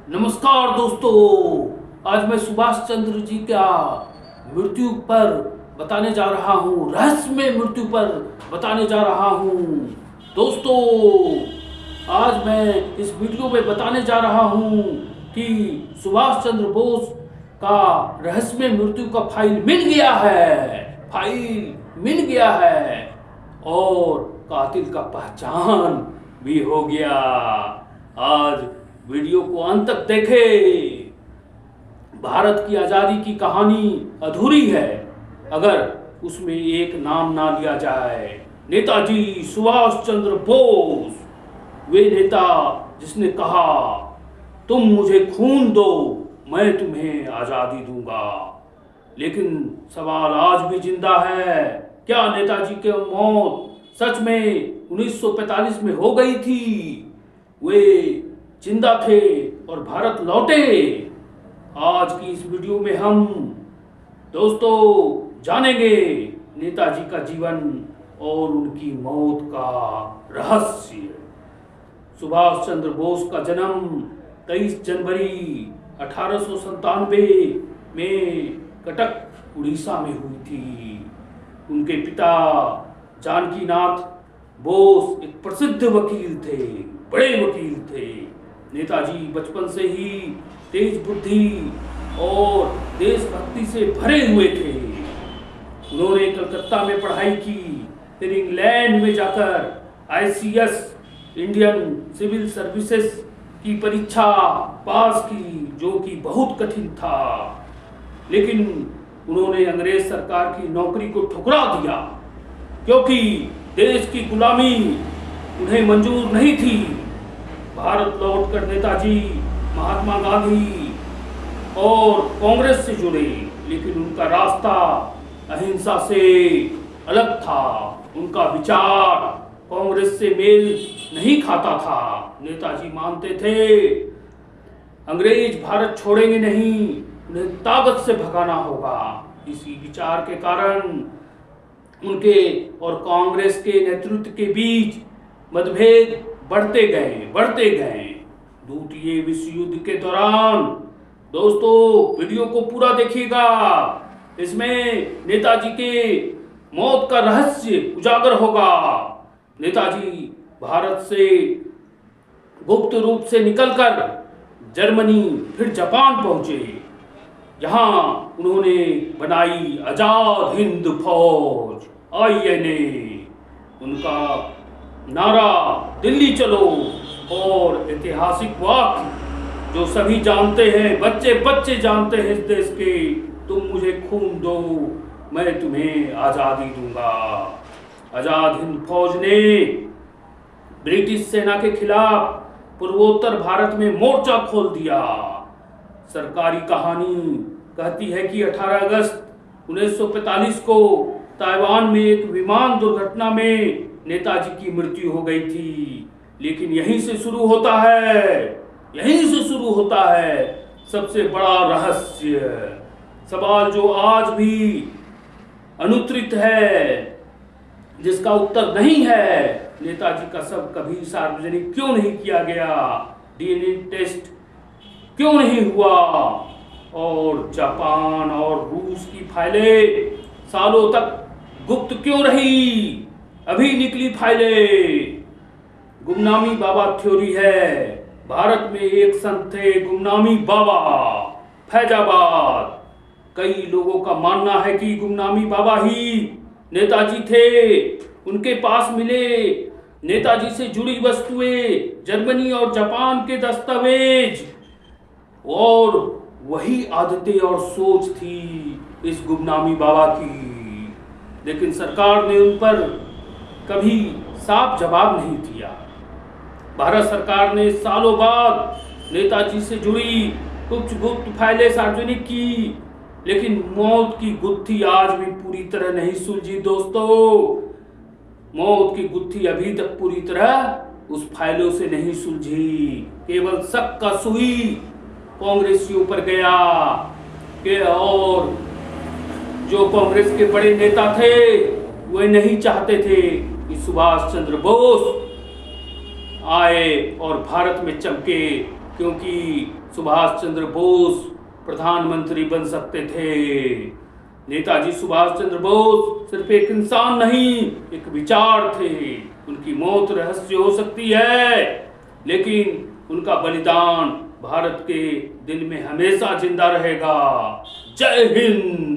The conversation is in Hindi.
नमस्कार दोस्तों, आज मैं सुभाष चंद्र जी का मृत्यु पर बताने जा रहा हूँ, रहस्यमय मृत्यु पर बताने जा रहा हूँ। दोस्तों, आज मैं इस वीडियो में बताने जा रहा हूँ कि सुभाष चंद्र बोस का रहस्यमय मृत्यु का फाइल मिल गया है और कातिल का पहचान भी हो गया। आज वीडियो को अंत तक देखें। भारत की आजादी की कहानी अधूरी है अगर उसमें एक नाम ना लिया जाए, नेताजी सुभाष चंद्र बोस। वे नेता जिसने कहा, तुम मुझे खून दो, मैं तुम्हें आजादी दूंगा। लेकिन सवाल आज भी जिंदा है, क्या नेताजी की मौत सच में 1945 में हो गई थी? वे जिंदा थे और भारत लौटे? आज की इस वीडियो में हम दोस्तों जानेंगे नेताजी का जीवन और उनकी मौत का रहस्य। सुभाष चंद्र बोस का जन्म 23 जनवरी 1897 में कटक उड़ीसा में हुई थी। उनके पिता जानकीनाथ बोस एक प्रसिद्ध वकील थे, बड़े वकील थे। नेताजी बचपन से ही तेज बुद्धि और देशभक्ति से भरे हुए थे। उन्होंने कलकत्ता में पढ़ाई की, फिर इंग्लैंड में जाकर ICS इंडियन सिविल सर्विसेज की परीक्षा पास की, जो कि बहुत कठिन था। लेकिन उन्होंने अंग्रेज सरकार की नौकरी को ठुकरा दिया क्योंकि देश की गुलामी उन्हें मंजूर नहीं थी। भारत लौटकर नेताजी महात्मा गांधी और कांग्रेस से जुड़े, लेकिन उनका रास्ता अहिंसा से अलग था। उनका विचार कांग्रेस से मेल नहीं खाता था। नेताजी मानते थे अंग्रेज भारत छोड़ेंगे नहीं, उन्हें ताकत से भगाना होगा। इसी विचार के कारण उनके और कांग्रेस के नेतृत्व के बीच मतभेद बढ़ते गए। द्वितीय विश्व युद्ध के दौरान, दोस्तों वीडियो को पूरा देखिएगा, इसमें नेताजी के मौत का रहस्य उजागर होगा। नेताजी भारत से गुप्त रूप से निकलकर जर्मनी फिर जापान पहुंचे। यहाँ उन्होंने बनाई आजाद हिंद फौज INA। उनका नारा दिल्ली चलो और ऐतिहासिक वाक्य जो सभी जानते हैं, बच्चे बच्चे जानते हैं इस देश के, तुम मुझे खून दो, मैं तुम्हें आजादी दूंगा। आजाद हिंद फौज ने ब्रिटिश सेना के खिलाफ पूर्वोत्तर भारत में मोर्चा खोल दिया। सरकारी कहानी कहती है कि 18 अगस्त 1945 को ताइवान में एक विमान दुर्घटना में नेताजी की मृत्यु हो गई थी। लेकिन यहीं से शुरू होता है सबसे बड़ा रहस्य। सवाल जो आज भी अनुत्तरित है, जिसका उत्तर नहीं है, नेताजी का शव कभी सार्वजनिक क्यों नहीं किया गया? DNA टेस्ट क्यों नहीं हुआ? और जापान और रूस की फाइलें सालों तक गुप्त क्यों रही? अभी निकली फाइलें। गुमनामी बाबा थ्योरी है। भारत में एक संत थे गुमनामी बाबा, फैजाबाद। कई लोगों का मानना है कि गुमनामी बाबा ही नेताजी थे। उनके पास मिले नेताजी से जुड़ी वस्तुएं, जर्मनी और जापान के दस्तावेज और वही आदतें और सोच थी इस गुमनामी बाबा की। लेकिन सरकार ने उन पर कभी साफ जवाब नहीं दिया। भारत सरकार ने सालों बाद नेताजी से जुड़ी कुछ गुप्त फाइलें सार्वजनिक की, लेकिन मौत की गुत्थी आज भी पूरी तरह नहीं सुलझी। दोस्तों, मौत की गुत्थी अभी तक पूरी तरह उस फाइलों से नहीं सुलझी। केवल शक का सुई कांग्रेसियों पर गया कि और जो कांग्रेस के बड़े नेता थे वे नहीं चाहते थे कि सुभाष चंद्र बोस आए और भारत में चमके क्योंकि सुभाष चंद्र बोस प्रधानमंत्री बन सकते थे। नेताजी सुभाष चंद्र बोस सिर्फ एक इंसान नहीं, एक विचार थे। उनकी मौत रहस्य हो सकती है, लेकिन उनका बलिदान भारत के दिल में हमेशा जिंदा रहेगा। जय हिंद।